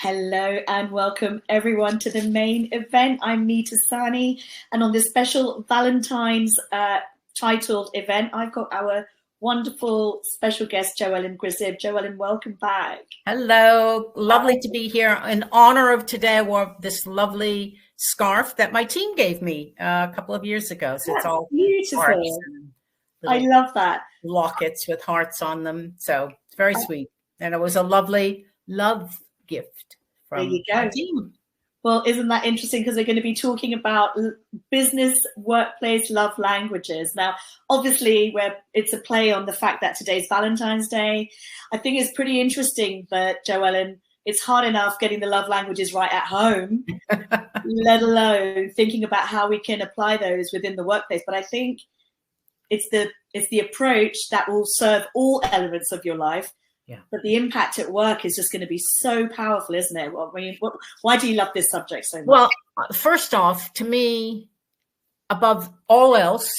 Hello and welcome everyone to the main event. I'm Meeta Sani, and on this special Valentine's titled event, I've got our wonderful special guest, Jo Ellen. Jo Ellen, welcome back. Hello, lovely to be here. In honor of today, I wore this lovely scarf that my team gave me a couple of years ago. So it's all beautiful. I love that. Lockets with hearts on them. So it's very sweet. And it was a lovely love gift from my team. Well, isn't that interesting? Because we're going to be talking about business, workplace, love languages. Now, obviously, it's a play on the fact that today's Valentine's Day. I think it's pretty interesting that, Jo Ellen, it's hard enough getting the love languages right at home, let alone thinking about how we can apply those within the workplace. But I think it's the approach that will serve all elements of your life. Yeah. But the impact at work is just going to be so powerful, isn't it? Why do you love this subject so much? Well, first off, to me, above all else,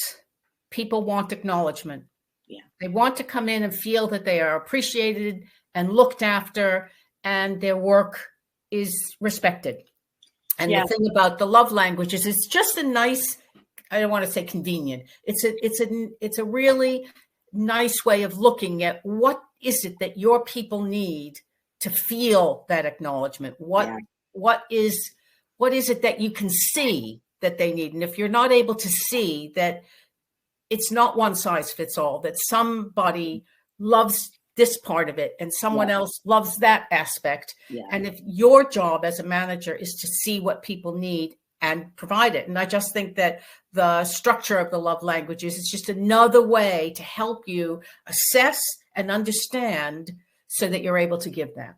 people want acknowledgement. Yeah. They want to come in and feel that they are appreciated and looked after and their work is respected. And the thing about the love languages, it's just a nice, I don't want to say convenient. It's a really nice way of looking at what is it that your people need to feel that acknowledgement? What is it that you can see that they need? And if you're not able to see that it's not one size fits all, that somebody loves this part of it and someone else loves that aspect. Yeah. And if your job as a manager is to see what people need and provide it. And I just think that the structure of the love languages is just another way to help you assess and understand so that you're able to give that.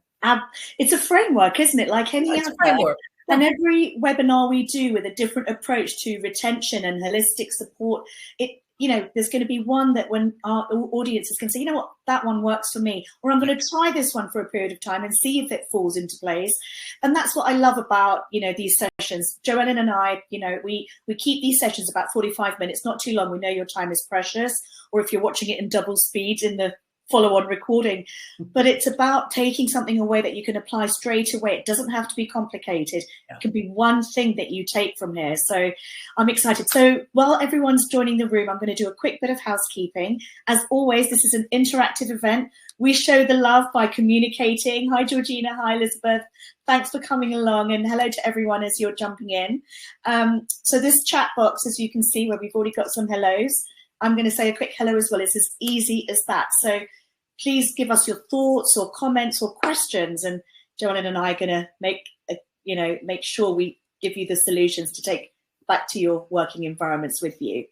It's a framework, isn't it? Like any other framework. And every webinar we do with a different approach to retention and holistic support, there's going to be one that when our audiences can say, you know what, that one works for me, or I'm going to try this one for a period of time and see if it falls into place. And that's what I love about, these sessions. Jo Ellen and I, we keep these sessions about 45 minutes, not too long. We know your time is precious, or if you're watching it in double speed in the follow-on recording, but it's about taking something away that you can apply straight away. It doesn't have to be complicated. It can be one thing that you take from here. So I'm excited. So while everyone's joining the room, I'm going to do a quick bit of housekeeping. As always, this is an interactive event. We show the love by communicating. Hi, Georgina. Hi, Elizabeth. Thanks for coming along, and hello to everyone as you're jumping in. So this chat box, as you can see, where we've already got some hellos, I'm going to say a quick hello as well. It's as easy as that. So please give us your thoughts or comments or questions. And Jo Ellen and I are going to make sure we give you the solutions to take back to your working environments with you.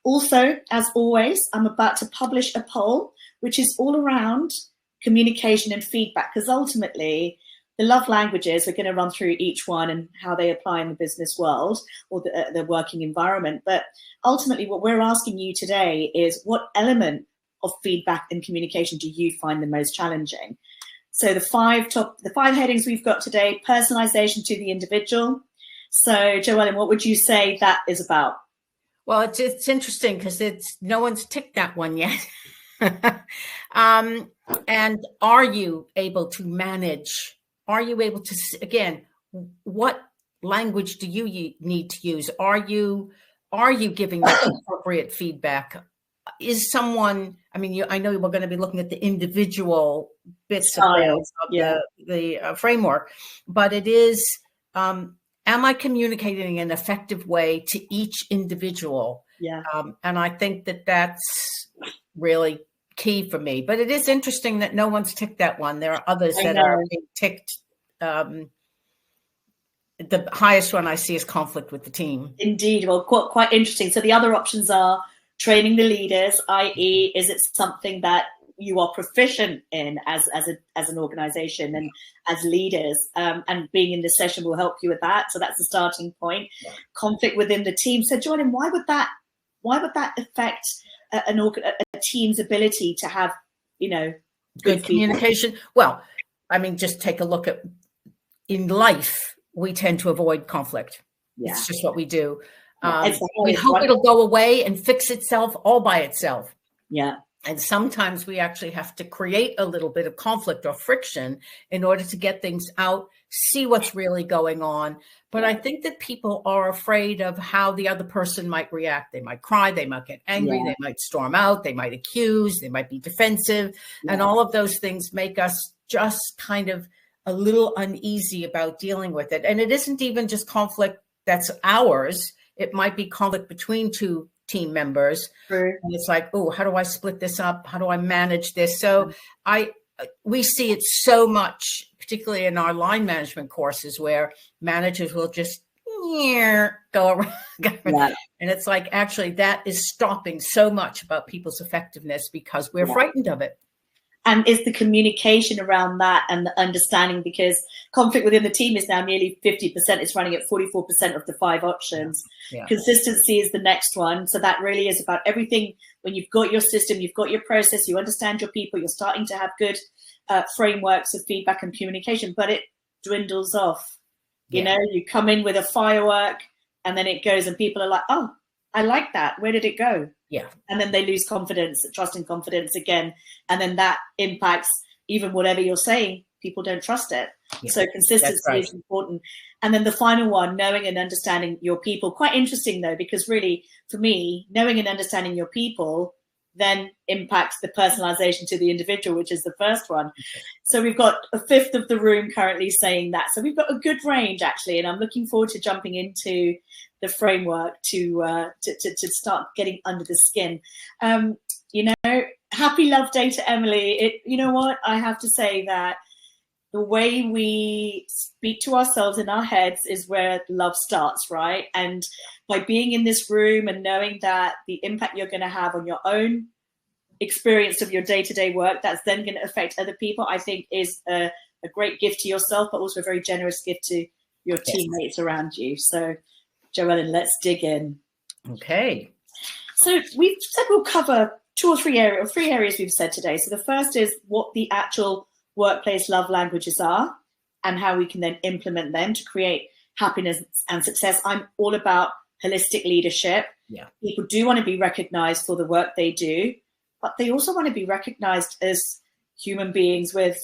Also, as always, I'm about to publish a poll, which is all around communication and feedback, because ultimately the love languages, we're going to run through each one and how they apply in the business world or the working environment. But ultimately, what we're asking you today is, what element of feedback and communication do you find the most challenging? So the five headings we've got today: personalization to the individual. So Jo Ellen, what would you say that is about? Well, it's interesting because no one's ticked that one yet. And are you able to manage? Are you able to, again, what language do you need to use? Are you giving the appropriate feedback? Is someone, I know we're going to be looking at the individual bits of the framework, but it is, am I communicating in an effective way to each individual? Yeah. And I think that that's really key for me. But it is interesting that no one's ticked that one. There are others that are being ticked. The highest one I see is conflict with the team. Indeed. Well, quite interesting. So the other options are training the leaders, i.e., is it something that you are proficient in as an organization and as leaders, and being in this session will help you with that. So that's the starting point. Yeah. Conflict within the team. So Jordan, why would that affect a team's ability to have, good communication? Well, just take a look at, in life, we tend to avoid conflict. Yeah. It's just what we do. We hope it'll go away and fix itself all by itself. Yeah. And sometimes we actually have to create a little bit of conflict or friction in order to get things out, see what's really going on. But I think that people are afraid of how the other person might react. They might cry, they might get angry, they might storm out, they might accuse, they might be defensive. And all of those things make us just kind of a little uneasy about dealing with it. And it isn't even just conflict that's ours. It might be conflict between two team members. And it's like, oh, how do I split this up? How do I manage this? So we see it so much, particularly in our line management courses, where managers will just go around. And it's like, actually, that is stopping so much about people's effectiveness because we're frightened of it. And it's the communication around that and the understanding, because conflict within the team is now nearly 50%. It's running at 44% of the 5 options. Consistency is the next one. So that really is about everything. When you've got your system, you've got your process, you understand your people, you're starting to have good frameworks of feedback and communication, but it dwindles off. You know, you come in with a firework and then it goes and people are like, oh, I like that. Where did it go? And then they lose confidence, trust and confidence again. And then that impacts even whatever you're saying. People don't trust it. So consistency is important. And then the final one, knowing and understanding your people. Quite interesting, though, because really, for me, knowing and understanding your people then impacts the personalization to the individual, which is the first one. So we've got a fifth of the room currently saying that. So we've got a good range, actually. And I'm looking forward to jumping into the framework to start getting under the skin. You know, happy love day to Emily. You know what? I have to say that the way we speak to ourselves in our heads is where love starts, right? And by being in this room and knowing that the impact you're going to have on your own experience of your day-to-day work, that's then going to affect other people, I think is a great gift to yourself, but also a very generous gift to your teammates around you. So, Jo Ellen, let's dig in. Okay. So we've said we'll cover 2 or 3 areas, 3 areas we've said today. So the first is what the actual workplace love languages are and how we can then implement them to create happiness and success. I'm all about holistic leadership. People do want to be recognized for the work they do, but they also want to be recognized as human beings with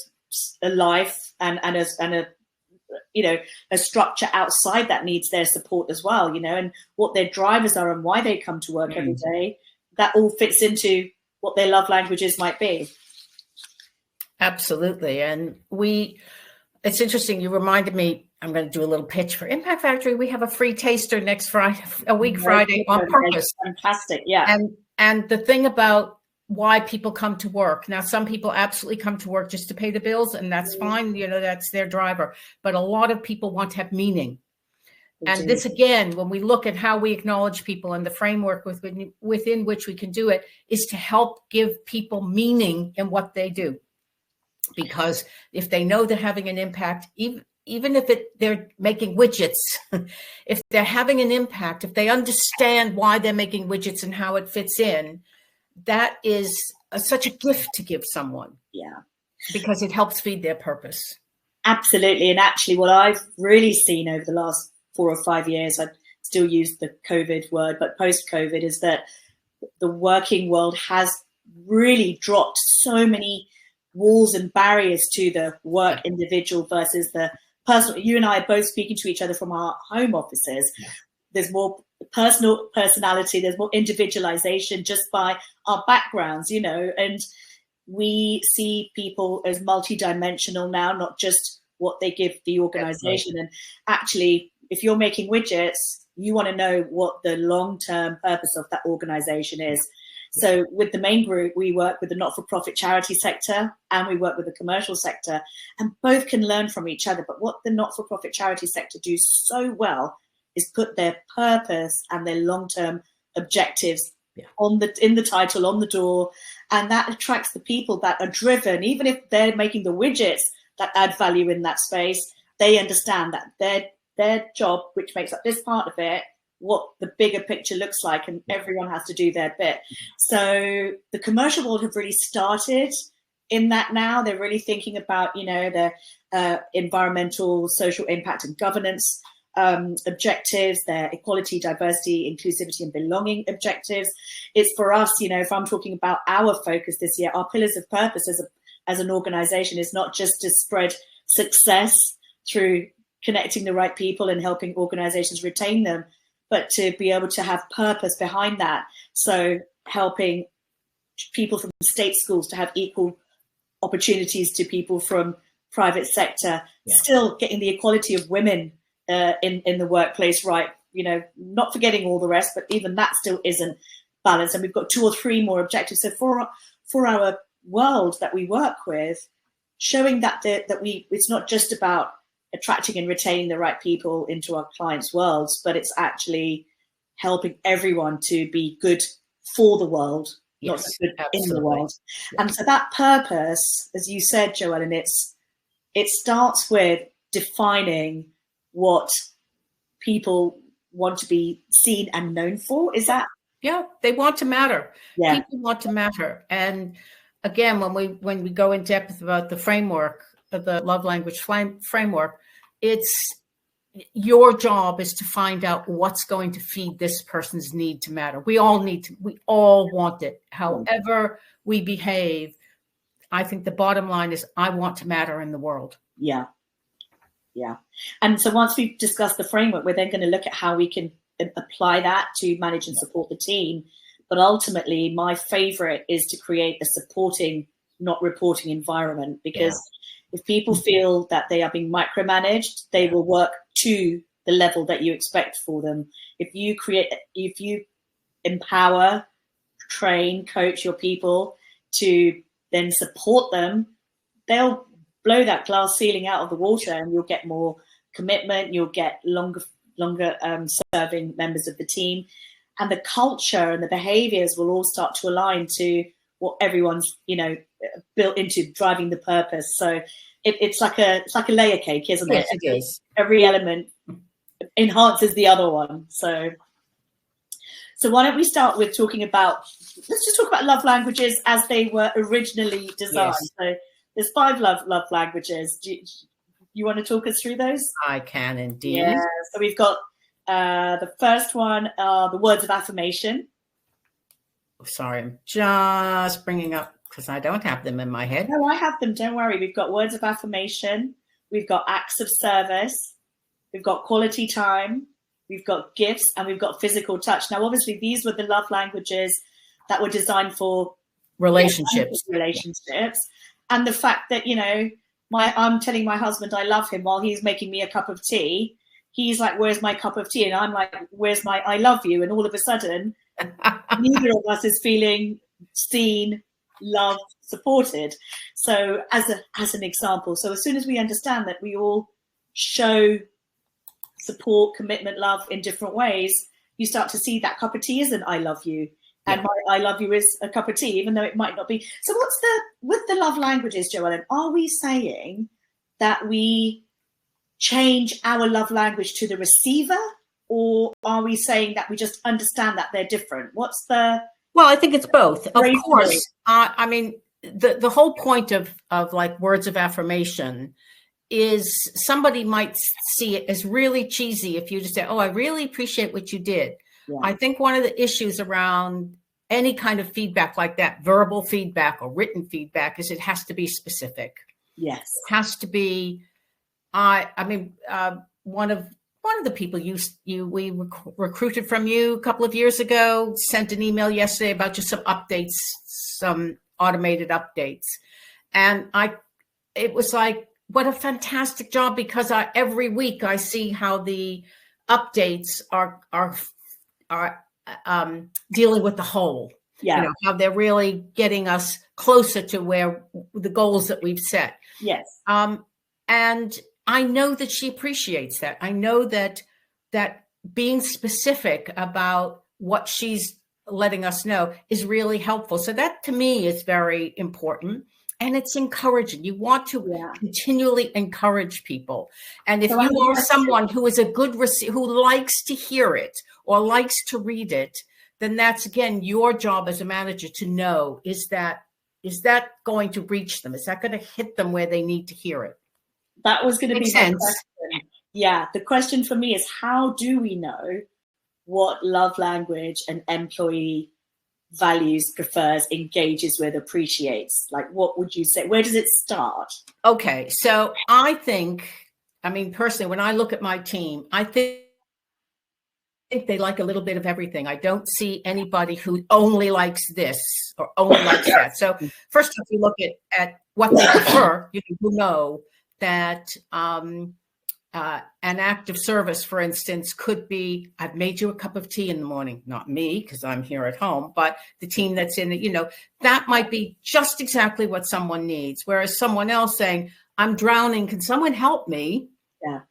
a life and a you know, a structure outside that needs their support as well, you know, and what their drivers are and why they come to work every day. That all fits into what their love languages might be. Absolutely. And it's interesting. You reminded me, I'm going to do a little pitch for Impact Factory. We have a free taster next Friday, Friday on purpose. Fantastic. Yeah. And the thing about why people come to work. Now, some people absolutely come to work just to pay the bills, and that's fine. You know, that's their driver. But a lot of people want to have meaning. And this, again, when we look at how we acknowledge people and the framework within which we can do it, is to help give people meaning in what they do. Because if they know they're having an impact, even if they're making widgets, if they're having an impact, if they understand why they're making widgets and how it fits in, that is such a gift to give someone. Because it helps feed their purpose. Absolutely. And actually what I've really seen over the last 4 or 5 years, I still use the COVID word, but post-COVID, is that the working world has really dropped so many walls and barriers to the work individual versus the personal. You and I are both speaking to each other from our home offices. There's more personality, there's more individualization just by our backgrounds, you know, and we see people as multidimensional now, not just what they give the organization. And actually, if you're making widgets, you want to know what the long-term purpose of that organization is. So with the main group, we work with the not-for-profit charity sector and we work with the commercial sector, and both can learn from each other. But what the not-for-profit charity sector do so well is put their purpose and their long-term objectives in the title, on the door, and that attracts the people that are driven. Even if they're making the widgets that add value in that space, they understand that their job, which makes up this part of it, what the bigger picture looks like, and everyone has to do their bit. So the commercial world have really started in that now. They're really thinking about, you know, the environmental, social impact and governance objectives, their equality, diversity, inclusivity, and belonging objectives. It's for us, if I'm talking about our focus this year, our pillars of purpose as an organization is not just to spread success through connecting the right people and helping organizations retain them, but to be able to have purpose behind that. So helping people from state schools to have equal opportunities to people from private sector, still getting the equality of women in the workplace right, not forgetting all the rest, but even that still isn't balanced. And we've got 2 or 3 more objectives. So for our world that we work with, showing that it's not just about attracting and retaining the right people into our clients' worlds, but it's actually helping everyone to be good for the world, not just good in the world. Yeah. And so that purpose, as you said, Jo Ellen, it starts with defining what people want to be seen and known for. Is that? Yeah, they want to matter. Yeah. People want to matter. And again, when we go in depth about the framework, the love language framework, it's your job is to find out what's going to feed this person's need to matter. We all want it. However we behave, I think the bottom line is I want to matter in the world. Yeah. Yeah. And so once we've discussed the framework, we're then going to look at how we can apply that to manage and support the team. But ultimately, my favorite is to create a supporting, not reporting environment, because if people feel that they are being micromanaged, they will work to the level that you expect for them. If you empower, train, coach your people to then support them, they'll blow that glass ceiling out of the water, and you'll get more commitment. You'll get longer serving members of the team, and the culture and the behaviors will all start to align to what everyone's built into driving the purpose. So it's like a layer cake, isn't it? Yes, it is. Every element enhances the other one. So why don't we start with let's just talk about love languages as they were originally designed. Yes. So there's 5 love languages. Do you want to talk us through those? I can indeed. Yeah. So we've got the first one, the words of affirmation. Sorry, I'm just bringing up because I don't have them in my head. No, I have them. Don't worry. We've got words of affirmation. We've got acts of service. We've got quality time. We've got gifts, and we've got physical touch. Now, obviously, these were the love languages that were designed for relationships. And the fact that, I'm telling my husband I love him while he's making me a cup of tea. He's like, where's my cup of tea? And I'm like, where's my I love you? And all of a sudden, neither of us is feeling seen, loved, supported. So as an example, so as soon as we understand that we all show support, commitment, love in different ways, you start to see that cup of tea isn't I love you. And my I love you is a cup of tea, even though it might not be. So with the love languages, Jo Ellen, are we saying that we change our love language to the receiver, or are we saying that we just understand that they're different? Well, I think it's both. Of course. I mean, the whole point of like words of affirmation is somebody might see it as really cheesy if you just say, oh, I really appreciate what you did. Yeah. I think one of the issues around any kind of feedback like that, verbal feedback or written feedback, is it has to be specific. Yes. It has to be, one of the people we recruited from you a couple of years ago sent an email yesterday about just some updates, some automated updates. And it was like, what a fantastic job, because every week I see how the updates are dealing with the whole, how they're really getting us closer to where the goals that we've set. Yes. And I know that she appreciates that. I know that being specific about what she's letting us know is really helpful. So that to me is very important. And it's encouraging. You want to continually encourage people. And if you are someone who is a good who likes to hear it or likes to read it, then that's, again, your job as a manager to know, is that going to reach them? Is that going to hit them where they need to hear it? That was going to be my question. the question for me is, how do we know what love language an employee values, prefers, engages with, appreciates? Like, what would you say? Where does it start? Okay, so I think, I mean, personally, when I look at my team, I think they like a little bit of everything. I don't see anybody who only likes this or only likes that. So first, if you look at what they prefer, you know that an act of service, for instance, could be, I've made you a cup of tea in the morning. Not me, because I'm here at home, but the team that's in it, you know, that might be just exactly what someone needs. Whereas someone else saying, I'm drowning, can someone help me? Yeah.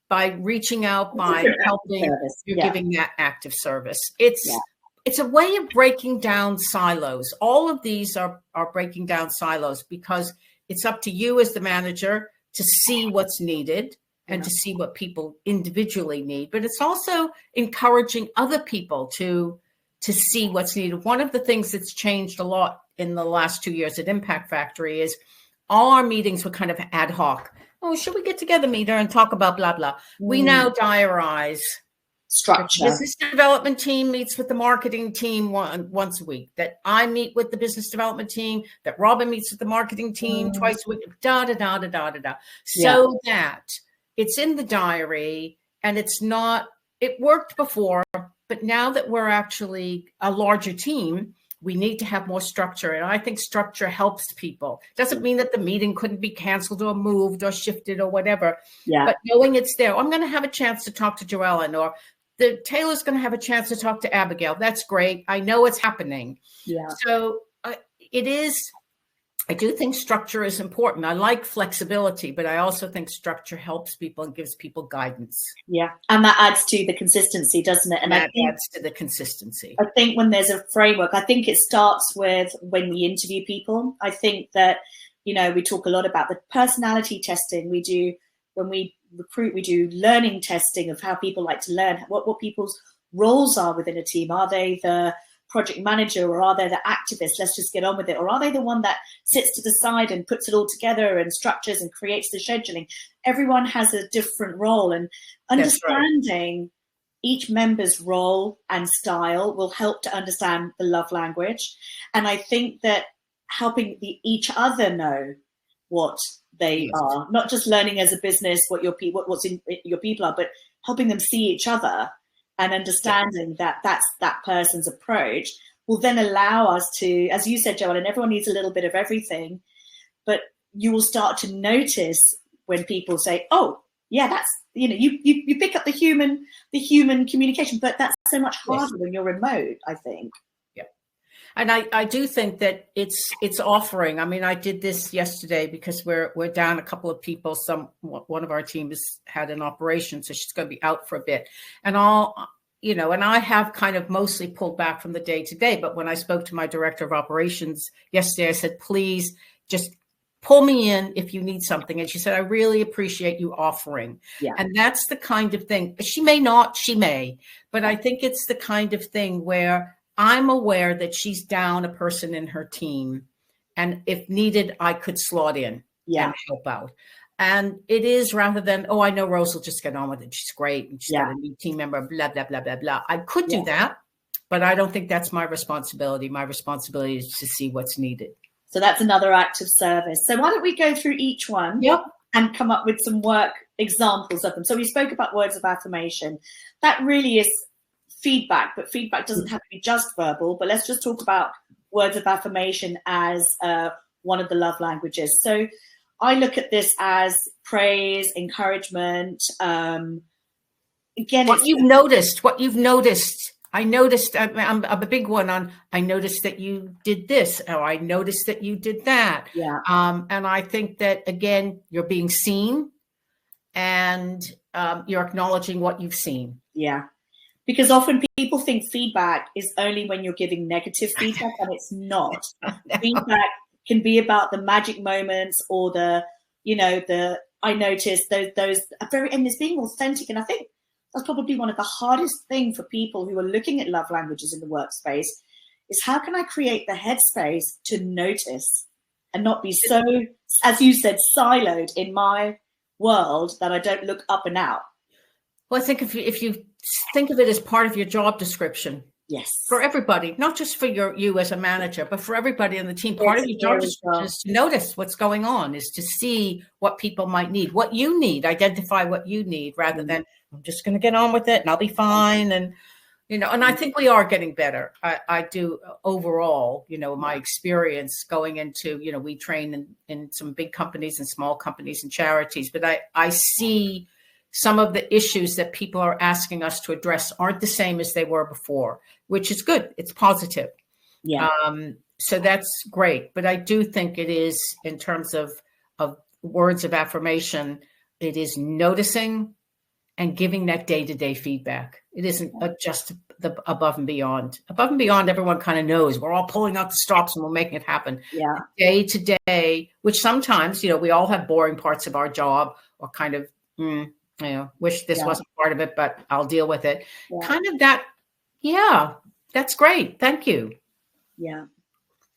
By reaching out, by helping, you're giving that active service. It's a way of breaking down silos. All of these are breaking down silos, because it's up to you as the manager to see what's needed and to see what people individually need. But it's also encouraging other people to see what's needed. One of the things that's changed a lot in the last 2 years at Impact Factory is all our meetings were kind of ad hoc. Oh, should we get together, Meeta, and talk about blah, blah? We now diarize. Structure. The business development team meets with the marketing team once a week. That I meet with the business development team. That Robin meets with the marketing team twice a week. So that it's in the diary, and it's not. It worked before, but now that we're actually a larger team, we need to have more structure. And I think structure helps people. Doesn't mean that the meeting couldn't be canceled or moved or shifted or whatever. Yeah. But knowing it's there, I'm going to have a chance to talk to Jo Ellen, or the Taylor's going to have a chance to talk to Abigail. That's great. I know it's happening. Yeah. So it is. I do think structure is important. I like flexibility, but I also think structure helps people and gives people guidance. Yeah. And that adds to the consistency, doesn't it? And that adds to the consistency. I think when there's a framework, I think it starts with when we interview people. I think that, you know, we talk a lot about the personality testing we do when we recruit. We do learning testing of how people like to learn, what people's roles are within a team. Are they the project manager, or are they the activist? Let's just get on with it. Or are they the one that sits to the side and puts it all together and structures and creates the scheduling? Everyone has a different role, and understanding each member's role and style will help to understand the love language. And I think that helping each other know what they are, not just learning as a business what's in your people are, but helping them see each other and understanding that that's that person's approach will then allow us to, as you said, Jo Ellen, everyone needs a little bit of everything, but you will start to notice when people say, oh, yeah, that's, you know, you pick up the human communication, but that's so much harder when you're remote, I think. Yeah. And I do think that it's offering. I mean, I did this yesterday because we're down a couple of people. One of our team has had an operation, so she's going to be out for a bit. And and I have kind of mostly pulled back from the day to day. But when I spoke to my director of operations yesterday, I said, please just pull me in if you need something. And she said, I really appreciate you offering. Yeah. And that's the kind of thing. She may not, she may, but I think it's the kind of thing where I'm aware that she's down a person in her team. And if needed, I could slot in and help out. And it is, rather than, oh, I know Rose will just get on with it. She's great. And she's got a new team member, blah, blah, blah, blah, blah. I could do that, but I don't think that's my responsibility. My responsibility is to see what's needed. So that's another act of service. So why don't we go through each one and come up with some work examples of them. So we spoke about words of affirmation. That really is feedback, but feedback doesn't have to be just verbal. But let's just talk about words of affirmation as one of the love languages. So I look at this as praise, encouragement. Again, what you've noticed. I noticed, I'm a big one on, I noticed that you did this, or I noticed that you did that. Yeah. And I think that, again, you're being seen and you're acknowledging what you've seen. Yeah. Because often people think feedback is only when you're giving negative feedback, and it's not. Feedback can be about the magic moments, or I noticed those and it's being authentic. And I think that's probably one of the hardest things for people who are looking at love languages in the workspace is, how can I create the headspace to notice and not be so, as you said, siloed in my world that I don't look up and out. Well, I think if you think of it as part of your job description, yes, for everybody, not just for you as a manager, but for everybody on the team, part of your job description is to notice what's going on, is to see what people might need, what you need, identify what you need, rather than I'm just going to get on with it and I'll be fine. And, you know, and I think we are getting better. I do overall, you know, my experience going into, you know, we train in some big companies and small companies and charities, but I see some of the issues that people are asking us to address aren't the same as they were before, which is good. It's positive. Yeah. So that's great. But I do think it is, in terms of words of affirmation, it is noticing and giving that day-to-day feedback. It isn't just the above and beyond. Above and beyond, everyone kind of knows. We're all pulling out the stops and we're making it happen. Yeah. Day to day, which sometimes, you know, we all have boring parts of our job, or kind of, you know, wish this wasn't part of it, but I'll deal with it. Yeah. Kind of that. Yeah, that's great. Thank you. Yeah.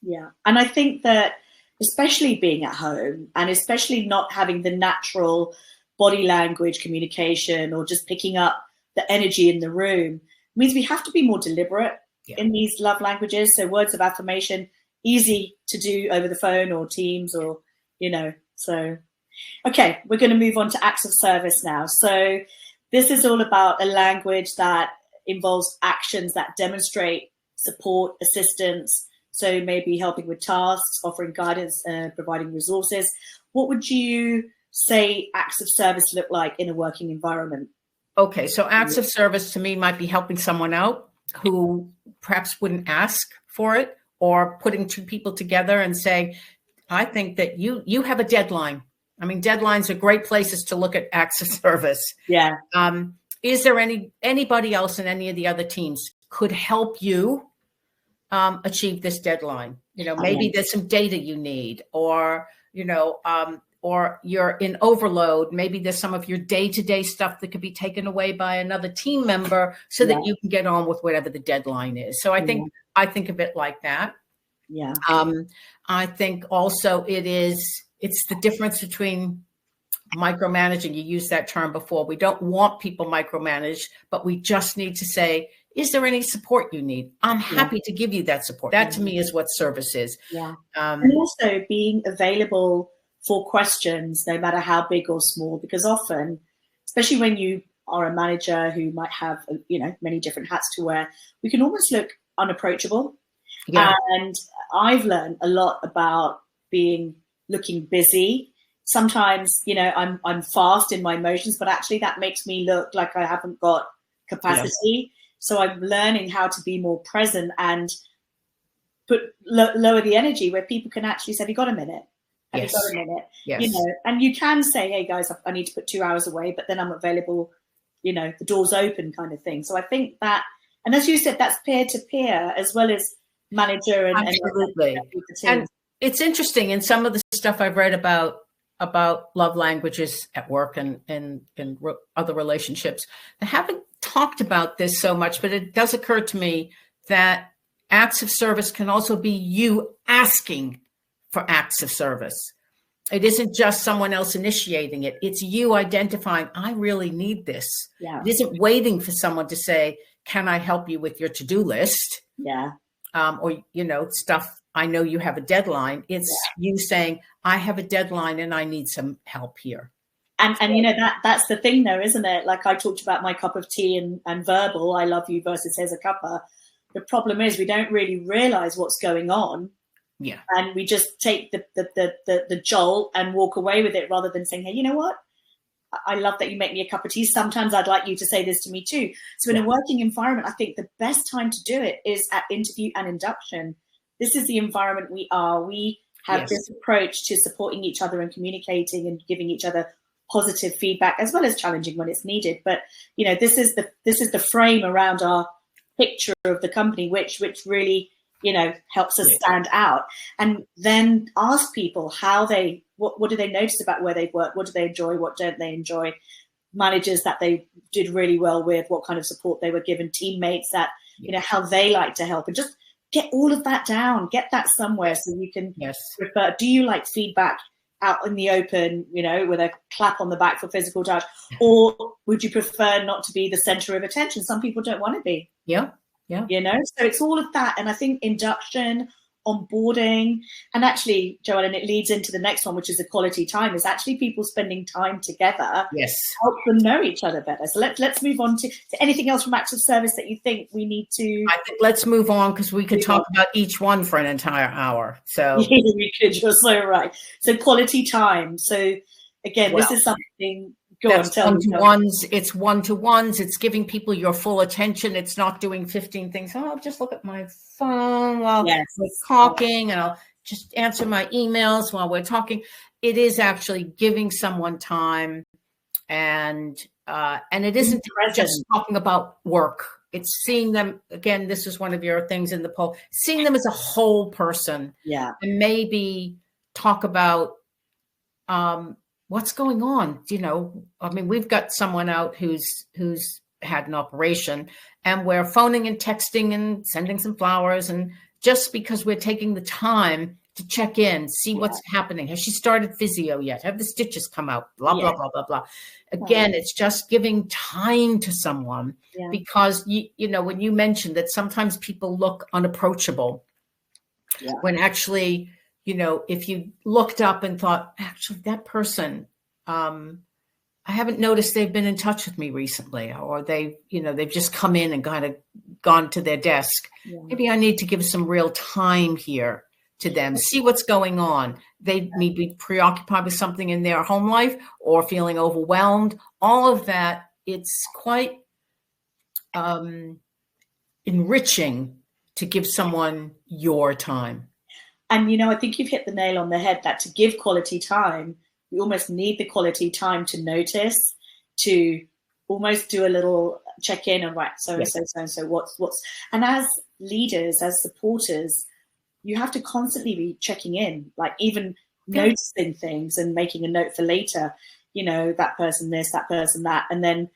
Yeah. And I think that, especially being at home, and especially not having the natural body language communication, or just picking up the energy in the room, means we have to be more deliberate in these love languages. So words of affirmation, easy to do over the phone or Teams, or, you know, so. Okay, we're going to move on to acts of service now. So this is all about a language that involves actions that demonstrate support, assistance. So maybe helping with tasks, offering guidance, providing resources. What would you say acts of service look like in a working environment? Okay, so acts of service to me might be helping someone out who perhaps wouldn't ask for it, or putting two people together and saying, I think that you have a deadline. I mean, deadlines are great places to look at acts of service. Yeah. Is there anybody else in any of the other teams could help you achieve this deadline? You know, maybe there's some data you need, or, you know, or you're in overload. Maybe there's some of your day-to-day stuff that could be taken away by another team member so that you can get on with whatever the deadline is. So I think of it like that. Yeah. I think also it's the difference between micromanaging. You used that term before. We don't want people micromanaged, but we just need to say, is there any support you need? I'm happy to give you that support. That to me is what service is. Yeah. And also being available for questions, no matter how big or small, because often, especially when you are a manager who might have, you know, many different hats to wear, we can almost look unapproachable. Yeah. And I've learned a lot about looking busy. Sometimes, you know, I'm fast in my motions, but actually that makes me look like I haven't got capacity. So I'm learning how to be more present and lower the energy, where people can actually say, have you got a minute? Have you got a minute? Yes. You know, and you can say, hey guys, I need to put 2 hours away, but then I'm available, you know, the door's open, kind of thing. So I think that, and as you said, that's peer to peer as well as manager and absolutely. And it's interesting, in some of the stuff I've read about love languages at work and other relationships, I haven't talked about this so much, but it does occur to me that acts of service can also be you asking for acts of service. It isn't just someone else initiating it. It's you identifying, I really need this. Yeah. It isn't waiting for someone to say, can I help you with your to-do list? Yeah. Or, you know, stuff. I know you have a deadline. It's you saying, I have a deadline and I need some help here. And you know, that's the thing though, isn't it? Like I talked about my cup of tea and verbal, I love you versus here's a cuppa. The problem is we don't really realize what's going on. Yeah. And we just take the jolt and walk away with it, rather than saying, hey, you know what? I love that you make me a cup of tea. Sometimes I'd like you to say this to me too. So in a working environment, I think the best time to do it is at interview and induction. This is the environment we are. We have this approach to supporting each other and communicating and giving each other positive feedback, as well as challenging when it's needed. But, you know, this is the frame around our picture of the company, which really, you know, helps us stand out. And then ask people how what do they notice about where they've worked? What do they enjoy? What don't they enjoy? Managers that they did really well with, what kind of support they were given, teammates that, you know, how they like to help, and just get all of that down, get that somewhere so you can refer. Do you like feedback out in the open, with a clap on the back for physical touch? Or would you prefer not to be the center of attention? Some people don't want to be. Yeah. So it's all of that. And I think induction, onboarding, and actually, Jo Ellen, it leads into the next one, which is the quality time, is actually people spending time together. Yes. Help them know each other better. So let's move on to anything else from acts of service that you think we need to. I think let's move on, because we could talk about each one for an entire hour. So we could. You're so right. So quality time. So again, this is something. It's one-to-ones. It's giving people your full attention. It's not doing 15 things. Oh, I'll just look at my phone while we're talking, and I'll just answer my emails while we're talking. It is actually giving someone time, and it isn't just talking about work. It's seeing them, again, this is one of your things in the poll, seeing them as a whole person. Yeah. And maybe talk about what's going on. We've got someone out who's had an operation, and we're phoning and texting and sending some flowers. And just because we're taking the time to check in, see what's happening. Has she started physio yet? Have the stitches come out? Blah, blah, blah, blah, blah. Again, it's just giving time to someone, because, when you mentioned that sometimes people look unapproachable, when actually, if you looked up and thought, actually, that person, I haven't noticed they've been in touch with me recently, or they've just come in and kind of gone to their desk. Yeah. Maybe I need to give some real time here to them, see what's going on. They may be preoccupied with something in their home life or feeling overwhelmed. All of that, it's quite enriching to give someone your time. And, I think you've hit the nail on the head, that to give quality time, we almost need the quality time to notice, to almost do a little check-in and so-and-so, what's, and as leaders, as supporters, you have to constantly be checking in, like even noticing things and making a note for later, that person this, that person that. And then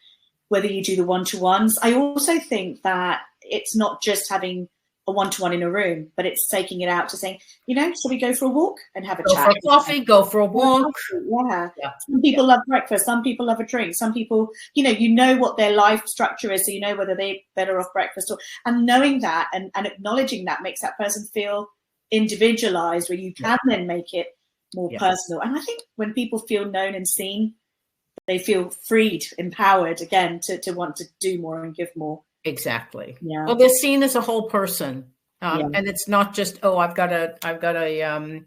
whether you do the one-to-ones, I also think that it's not just having a one-to-one in a room, but it's taking it out to saying, shall we go for a walk and have a chat? Go for coffee, go for a walk. Yeah. Some people love breakfast. Some people love a drink. Some people, what their life structure is. So you know whether they're better off breakfast and knowing that and acknowledging that makes that person feel individualized, where you can then make it more personal. And I think when people feel known and seen, they feel freed, empowered again to want to do more and give more. Exactly. Yeah. Well, they're seen as a whole person, and it's not just I've got a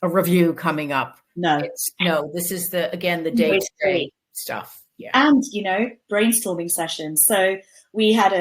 review coming up. No, this is the day-to-day stuff. Yeah. And brainstorming sessions. So we had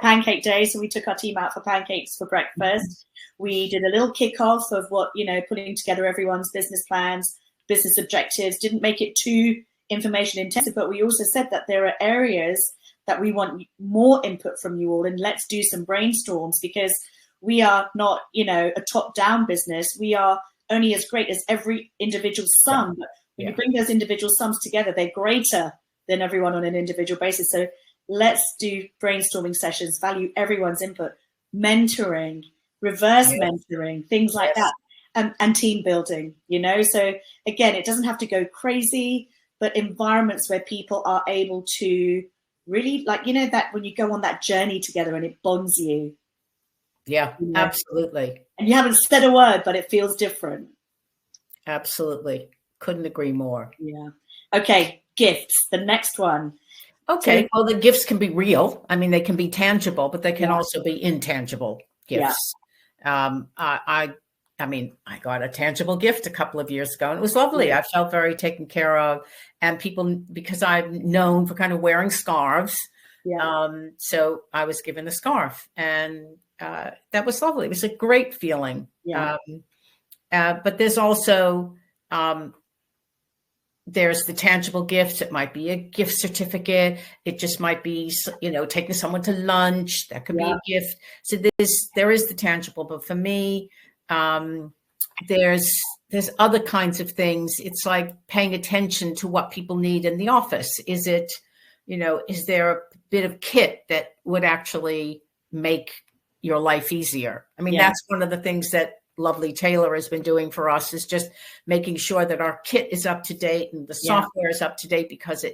pancake day, so we took our team out for pancakes for breakfast. We did a little kickoff of what putting together everyone's business plans, business objectives. Didn't make it too information intensive, but we also said that there are areas that we want more input from you all, and let's do some brainstorms, because we are not, a top-down business. We are only as great as every individual sum. But when you bring those individual sums together, they're greater than everyone on an individual basis. So let's do brainstorming sessions, value everyone's input, mentoring, reverse mentoring, things like that, and team building, So again, it doesn't have to go crazy, but environments where people are able to really, that when you go on that journey together and it bonds you. Yeah, absolutely. And you haven't said a word, but it feels different. Absolutely. Couldn't agree more. Yeah. Okay. Gifts. The next one. Okay. So, well, the gifts can be real. I mean, they can be tangible, but they can also be intangible gifts. Yeah. I got a tangible gift a couple of years ago, and it was lovely. I felt very taken care of, and people, because I'm known for kind of wearing scarves. Yeah. So I was given a scarf, and that was lovely. It was a great feeling. Yeah. But there's also, there's the tangible gifts. It might be a gift certificate. It just might be, taking someone to lunch. That could be a gift. So there is the tangible, but for me, there's other kinds of things. It's like paying attention to what people need in the office. Is it, is there a bit of kit that would actually make your life easier? I mean, that's one of the things that lovely Taylor has been doing for us is just making sure that our kit is up to date and the software is up to date, because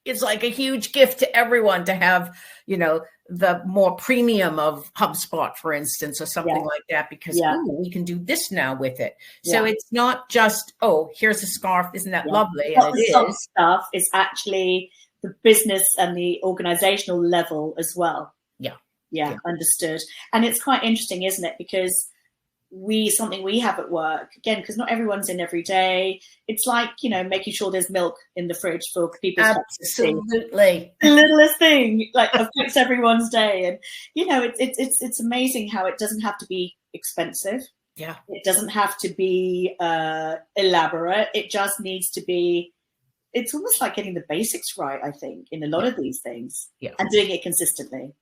it's like a huge gift to everyone to have, the more premium of HubSpot, for instance, or something like that, because we can do this now with it. So it's not just, oh, here's a scarf. Isn't that lovely? Not the soft stuff. It's actually the business and the organizational level as well. Yeah, understood. And it's quite interesting, isn't it? Because something we have at work, again, because not everyone's in every day. It's like, making sure there's milk in the fridge for people. Absolutely. The littlest thing, like, affects everyone's day. And, it's amazing how it doesn't have to be expensive. Yeah. It doesn't have to be elaborate. It just needs to be, it's almost like getting the basics right, I think, in a lot of these things, and doing it consistently.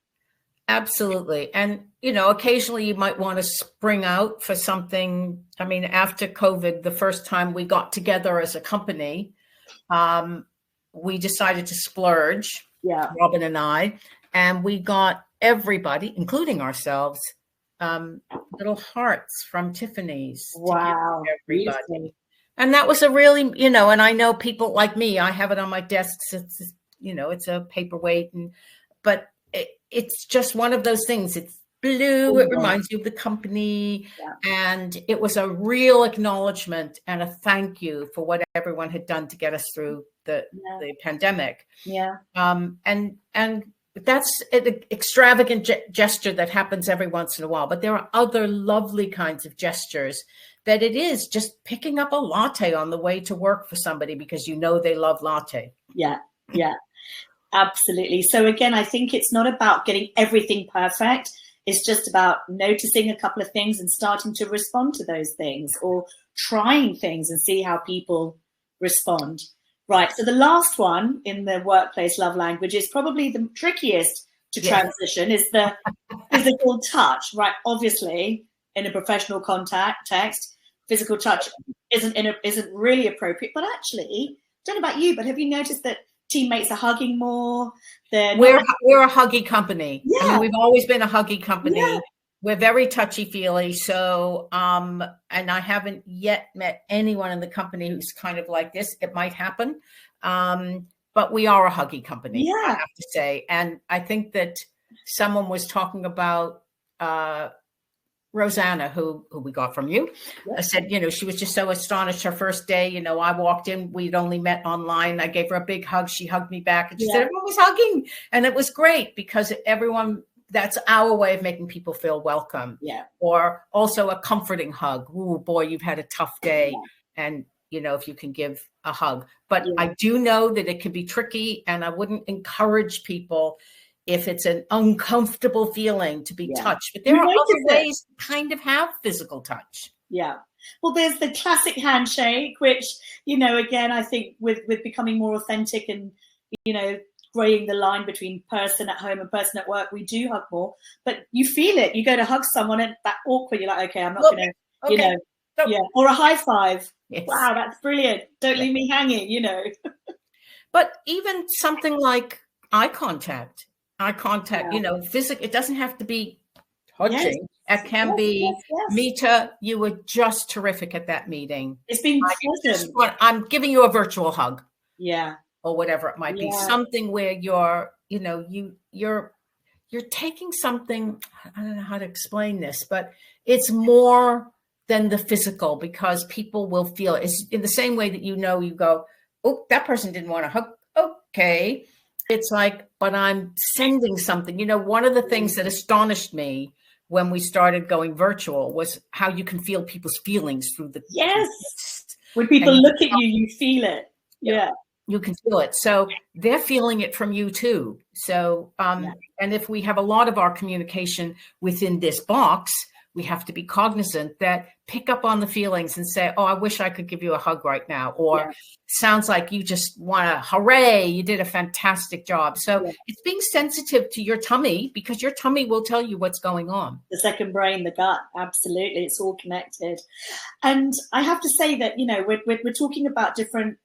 Absolutely. And, occasionally you might want to spring out for something. I mean, after COVID, the first time we got together as a company, we decided to splurge, Robin and I, and we got everybody, including ourselves, little hearts from Tiffany's. Wow. Everybody. Beautiful. And that was a really, and I know people like me, I have it on my desks. It's, it's a paperweight, but it's just one of those things. It's blue. It reminds you of the company. And it was a real acknowledgement and a thank you for what everyone had done to get us through the pandemic. And that's an extravagant gesture that happens every once in a while. But there are other lovely kinds of gestures that it is just picking up a latte on the way to work for somebody because they love latte. Yeah. Absolutely. So again, I think it's not about getting everything perfect. It's just about noticing a couple of things and starting to respond to those things, or trying things and see how people respond. Right. So the last one in the workplace love language is probably the trickiest to transition, is the physical touch, right? Obviously, in a professional context, physical touch isn't really appropriate. But actually, I don't know about you, but have you noticed that teammates are hugging more? We're a huggy company. Yeah. I mean, we've always been a huggy company. Yeah. We're very touchy-feely. So, and I haven't yet met anyone in the company who's kind of like this. It might happen. But we are a huggy company, I have to say. And I think that someone was talking about Rosanna, who we got from you, said, she was just so astonished her first day. I walked in, we'd only met online. I gave her a big hug. She hugged me back and she said, everyone was hugging. And it was great because that's our way of making people feel welcome. Yeah. Or also a comforting hug. Oh boy, you've had a tough day. Yeah. And, if you can give a hug. But I do know that it can be tricky, and I wouldn't encourage people if it's an uncomfortable feeling to be touched. But there are other ways to kind of have physical touch. Yeah. Well, there's the classic handshake, which, again, I think with becoming more authentic and, graying the line between person at home and person at work, we do hug more. But you feel it. You go to hug someone and that awkward, you're like, okay, I'm not going to, or a high five. Yes. Wow, that's brilliant. Don't leave me hanging, But even something like eye contact, physical, it doesn't have to be touching. It can be, Meeta, you were just terrific at that meeting. It's been I'm giving you a virtual hug. Yeah. Or whatever it might be. Something where you're taking something, I don't know how to explain this, but it's more than the physical, because people will feel it. It's in the same way that you go, oh, that person didn't want to hug. Okay. It's like, but I'm sending something. One of the things that astonished me when we started going virtual was how you can feel people's feelings through the when people look at you, you feel it. Yeah. You can feel it. So they're feeling it from you too. So, and if we have a lot of our communication within this box, we have to be cognizant that pick up on the feelings and say, oh, I wish I could give you a hug right now. Or sounds like you just want to, hooray, you did a fantastic job. So it's being sensitive to your tummy, because your tummy will tell you what's going on. The second brain, the gut, absolutely. It's all connected. And I have to say that, we're talking about different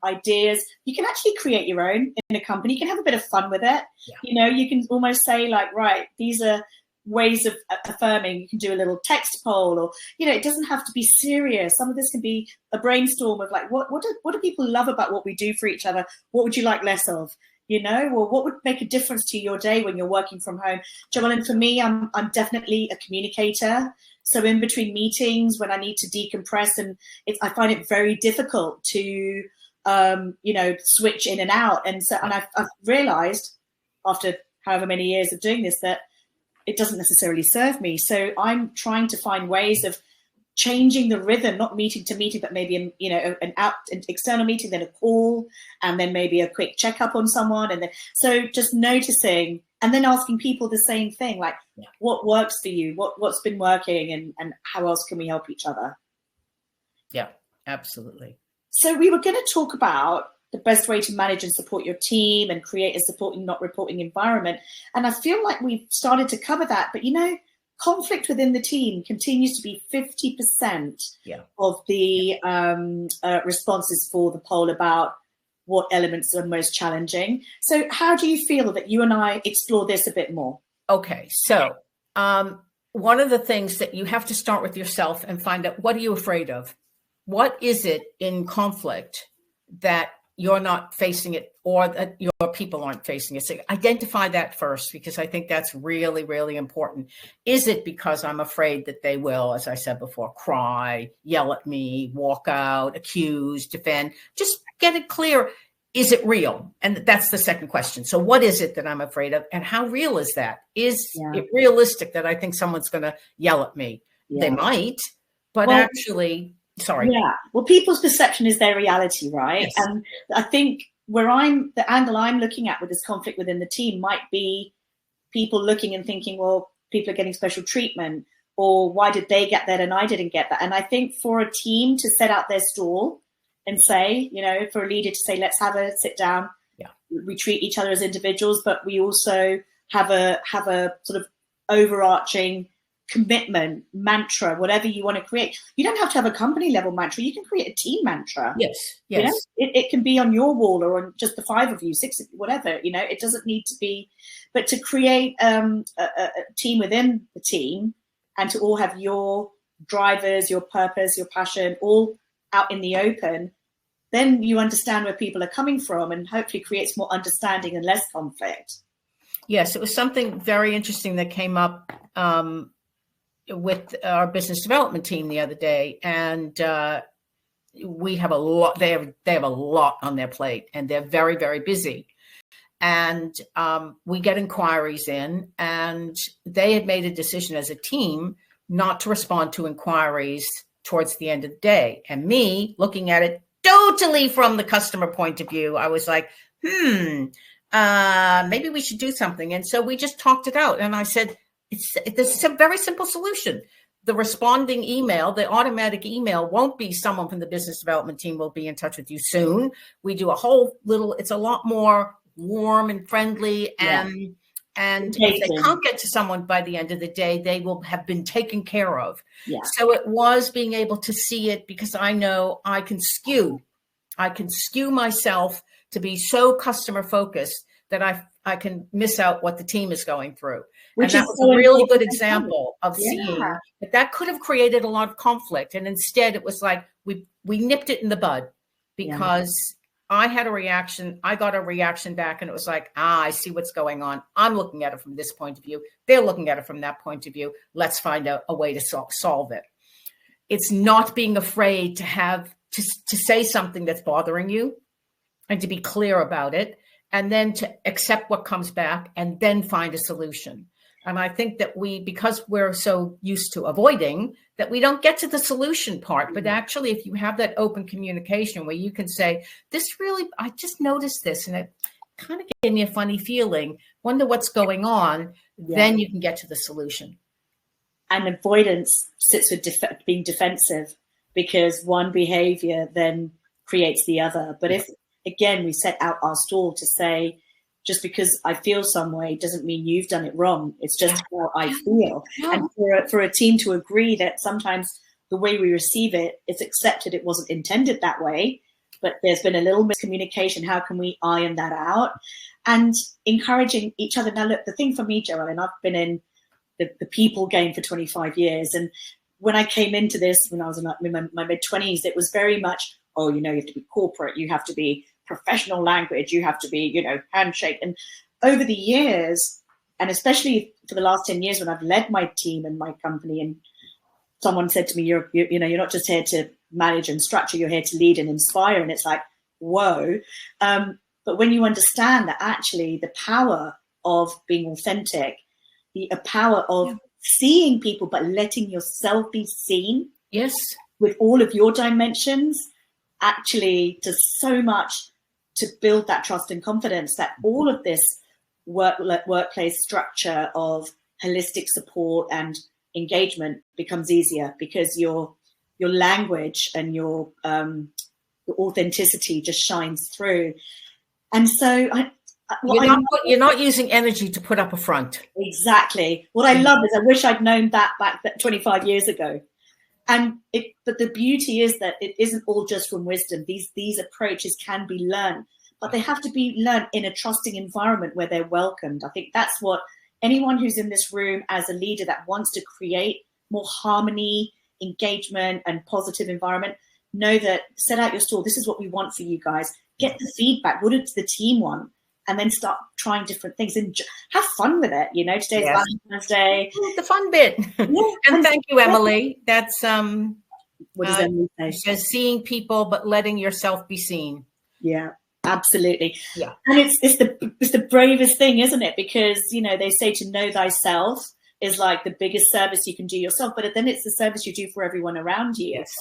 ideas. You can actually create your own in a company. You can have a bit of fun with it. Yeah. You can almost say like, right, these are ways of affirming. You can do a little text poll, or, you know, it doesn't have to be serious. Some of this can be a brainstorm of like, what do people love about what we do for each other? What would you like less of? You know, or what would make a difference to your day when you're working from home? Jo Ellen, for me, I'm definitely a communicator. So in between meetings, when I need to decompress, and I find it very difficult to, you know, switch in and out. And so, and I've realized after however many years of doing this, that it doesn't necessarily serve me. So I'm trying to find ways of changing the rhythm, not meeting to meeting, but maybe, you know, an external meeting, then a call, and then maybe a quick checkup on someone. And then, so just noticing, and then asking people the same thing, like, what works for you? What's been working, and how else can we help each other? Yeah, absolutely. So we were going to talk about the best way to manage and support your team and create a supporting, not reporting environment. And I feel like we've started to cover that, but, you know, conflict within the team continues to be 50% of the responses for the poll about what elements are most challenging. So how do you feel that you and I explore this a bit more? Okay, so one of the things that you have to start with yourself and find out, what are you afraid of? What is it in conflict that you're not facing it, or that your people aren't facing it? So identify that first, because I think that's really, really important. Is it because I'm afraid that they will, as I said before, cry, yell at me, walk out, accuse, defend? Just get it clear. Is it real? And that's the second question. So what is it that I'm afraid of? And how real is that? Is it realistic that I think someone's going to yell at me? They might, but actually... Sorry. Yeah. Well, people's perception is their reality, right? Yes. And I think the angle I'm looking at with this conflict within the team might be people looking and thinking, well, people are getting special treatment, or why did they get that and I didn't get that? And I think for a team to set out their stall and say, you know, for a leader to say, let's have a sit down. Yeah. We treat each other as individuals, but we also have a sort of overarching commitment mantra, whatever you want to create. You don't have to have a company level mantra. You can create a team mantra. Yes. You know? It can be on your wall, or on just the 5 of you, 6 of you, whatever. You know, it doesn't need to be. But to create a team within the team, and to all have your drivers, your purpose, your passion, all out in the open, then you understand where people are coming from, and hopefully creates more understanding and less conflict. Yes, it was something very interesting that came up with our business development team the other day, and we have a lot. They have a lot on their plate, and they're very, very busy. And we get inquiries in, and they had made a decision as a team not to respond to inquiries towards the end of the day. And me, looking at it totally from the customer point of view, I was like, maybe we should do something. And so we just talked it out, and I said, It's a very simple solution. The responding email, the automatic email, won't be someone from the business development team will be in touch with you soon. We do a whole little, it's a lot more warm and friendly. And if they can't get to someone by the end of the day, they will have been taken care of. Yeah. So it was being able to see it, because I know I can skew myself to be so customer focused that I can miss out what the team is going through. Which and that was a really good example of seeing that could have created a lot of conflict. And instead it was like, we nipped it in the bud, because I had a reaction. I got a reaction back, and it was like, I see what's going on. I'm looking at it from this point of view. They're looking at it from that point of view. Let's find a way to solve it. It's not being afraid to have to say something that's bothering you, and to be clear about it, and then to accept what comes back, and then find a solution. And I think that because we're so used to avoiding, that we don't get to the solution part. But actually, if you have that open communication where you can say, I just noticed this, and it kind of gave me a funny feeling, wonder what's going on, then you can get to the solution. And avoidance sits with being defensive, because one behavior then creates the other. But if, again, we set out our stall to say, just because I feel some way doesn't mean you've done it wrong. It's just how I feel. And for a team to agree that sometimes the way we receive it, it's accepted it wasn't intended that way, but there's been a little miscommunication. How can we iron that out? And encouraging each other. Now, look, the thing for me, Jo Ellen, I've been in the people game for 25 years. And when I came into this, when I was in my mid-20s, it was very much, oh, you have to be corporate, you have to be professional language, you have to be, handshake. And over the years, and especially for the last 10 years when I've led my team and my company, and someone said to me, you're not just here to manage and structure, you're here to lead and inspire. And it's like, whoa. But when you understand that actually the power of being authentic, the power of seeing people, but letting yourself be seen, yes, with all of your dimensions, actually does so much to build that trust and confidence, that all of this workplace structure of holistic support and engagement becomes easier, because your language and your authenticity just shines through. And so you're not using energy to put up a front. Exactly. What I love is I wish I'd known that back 25 years ago. But the beauty is that it isn't all just from wisdom. These approaches can be learned, but they have to be learned in a trusting environment where they're welcomed. I think that's what anyone who's in this room as a leader that wants to create more harmony, engagement, and positive environment, know that set out your stall. This is what we want for you guys. Get the feedback. What does the team want? And then start trying different things and have fun with it. Today's Valentine's Day. The fun bit. Yeah. And thank you, Emily. That's what does Emily say? Says seeing people, but letting yourself be seen. Yeah, absolutely. Yeah. And it's the bravest thing, isn't it? Because they say to know thyself is like the biggest service you can do yourself, but then it's the service you do for everyone around you. Yes.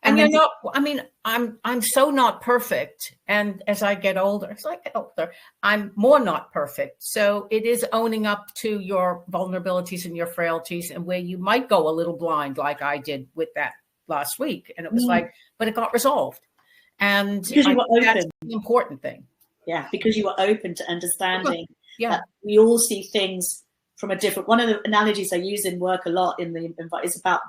And you're not, I'm so not perfect. And as I get older, I'm more not perfect. So it is owning up to your vulnerabilities and your frailties, and where you might go a little blind, like I did with that last week. And it was but it got resolved. And because you were open. That's the important thing. Yeah, because you were open to understanding that we all see things from a different. One of the analogies I use in work a lot is about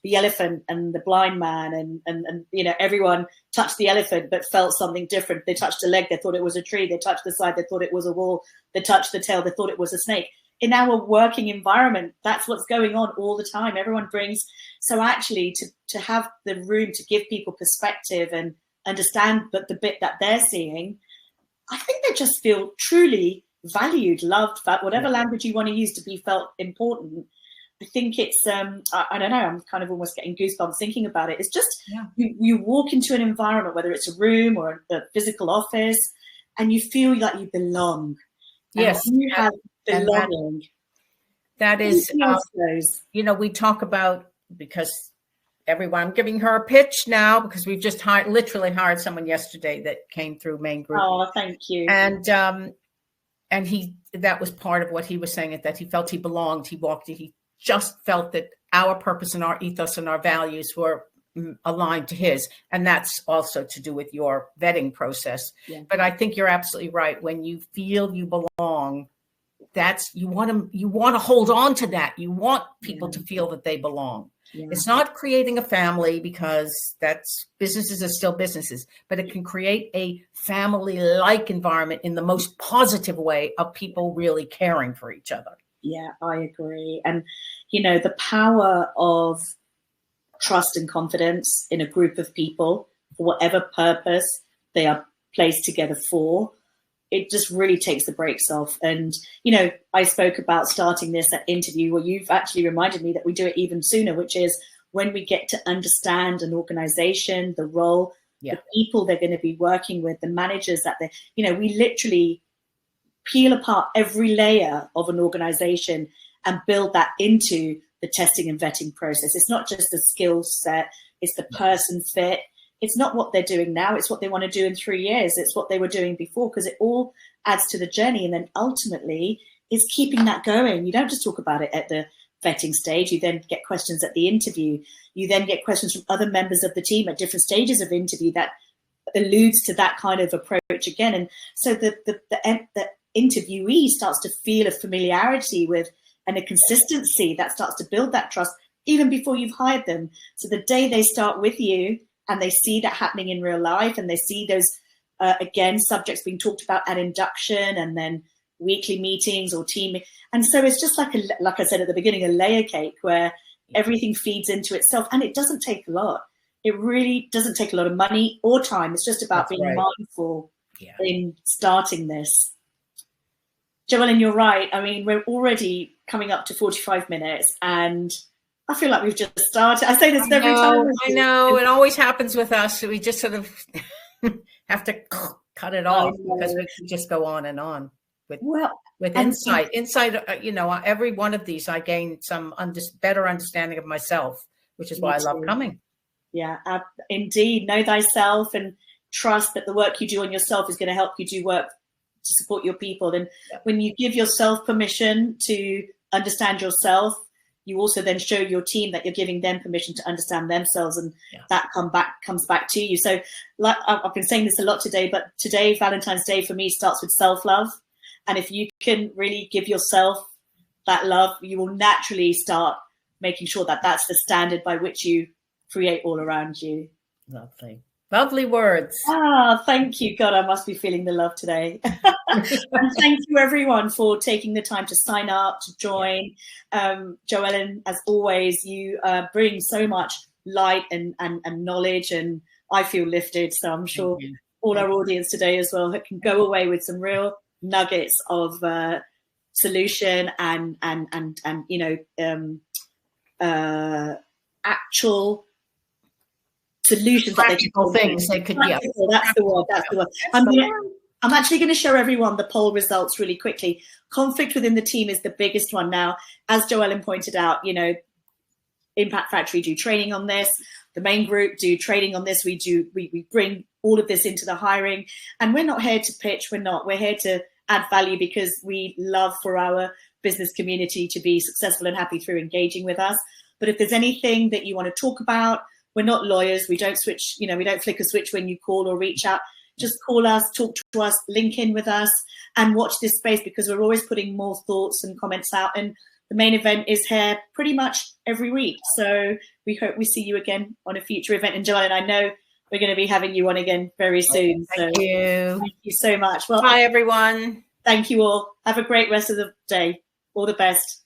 the elephant and the blind man, and everyone touched the elephant but felt something different. They touched the leg, they thought it was a tree. They touched the side, they thought it was a wall. They touched the tail, they thought it was a snake. In our working environment, that's what's going on all the time. Everyone brings, so actually to have the room to give people perspective and understand but the bit that they're seeing, I think they just feel truly valued, loved, whatever language you want to use to be felt important. I think it's, I don't know, I'm kind of almost getting goosebumps thinking about it. It's just, you walk into an environment, whether it's a room or a physical office, and you feel like you belong. Yes. You have belonging. That is, we talk about, because I'm giving her a pitch now, because we've just literally hired someone yesterday that came through Main Group. Oh, thank you. And that was part of what he was saying, that he felt he belonged. He just felt that our purpose and our ethos and our values were aligned to his. And that's also to do with your vetting process. Yeah. But I think you're absolutely right. When you feel you belong, you want to hold on to that. You want people to feel that they belong. Yeah. It's not creating a family, because businesses are still businesses, but it can create a family-like environment in the most positive way of people really caring for each other. Yeah, I agree. And, the power of trust and confidence in a group of people, for whatever purpose they are placed together for, it just really takes the brakes off. And, I spoke about starting this interview, where you've actually reminded me that we do it even sooner, which is when we get to understand an organization, the role, the people they're going to be working with, the managers that we literally peel apart every layer of an organization and build that into the testing and vetting process. It's not just the skill set, it's the person fit. It's not what they're doing now, it's what they want to do in 3 years. It's what they were doing before, because it all adds to the journey. And then ultimately is keeping that going. You don't just talk about it at the vetting stage. You then get questions at the interview. You then get questions from other members of the team at different stages of interview that alludes to that kind of approach again. And so the interviewee starts to feel a familiarity with and a consistency that starts to build that trust even before you've hired them. So the day they start with you and they see that happening in real life, and they see those, again, subjects being talked about at induction, and then weekly meetings or team. And so it's just like I said at the beginning, a layer cake where everything feeds into itself, and it doesn't take a lot. It really doesn't take a lot of money or time. It's just about being mindful in starting this. Jo Ellen, you're right. I mean, we're already coming up to 45 minutes, and I feel like we've just started. I say this every time. I know. It always happens with us. We just sort of have to cut it off because we can just go on and on with insight. Insight, you know, every one of these, I gain some better understanding of myself, which is why I love coming. Yeah, indeed. Know thyself and trust that the work you do on yourself is going to help you do work to support your people. And when you give yourself permission to understand yourself, you also then show your team that you're giving them permission to understand themselves, and that comes back to you. So like I've been saying this a lot today, but today, Valentine's Day for me starts with self-love. And if you can really give yourself that love, you will naturally start making sure that that's the standard by which you create all around you. Lovely words. Thank you. God, I must be feeling the love today. And thank you everyone for taking the time to sign up, to join. Jo Ellen, as always, you bring so much light and knowledge, and I feel lifted. So I'm sure all our audience today as well can go away with some real nuggets of solution and you know, actual solutions, practical things they could. That's the word. I'm actually going to show everyone the poll results really quickly. Conflict within the team is the biggest one now. As Jo Ellen pointed out, you know, Impact Factory do training on this. The main group do training on this. We bring all of this into the hiring, and we're not here to pitch. We're here to add value because we love for our business community to be successful and happy through engaging with us. But if there's anything that you want to talk about, we're not lawyers. We don't switch, you know, we don't flick a switch when you call or reach out. Just call us, talk to us, link in with us, and watch this space, because we're always putting more thoughts and comments out. And the main event is here pretty much every week. So we hope we see you again on a future event. And Jo Ellen, I know we're going to be having you on again very soon. Thank you. Thank you so much. Well, bye, everyone. Thank you all. Have a great rest of the day. All the best.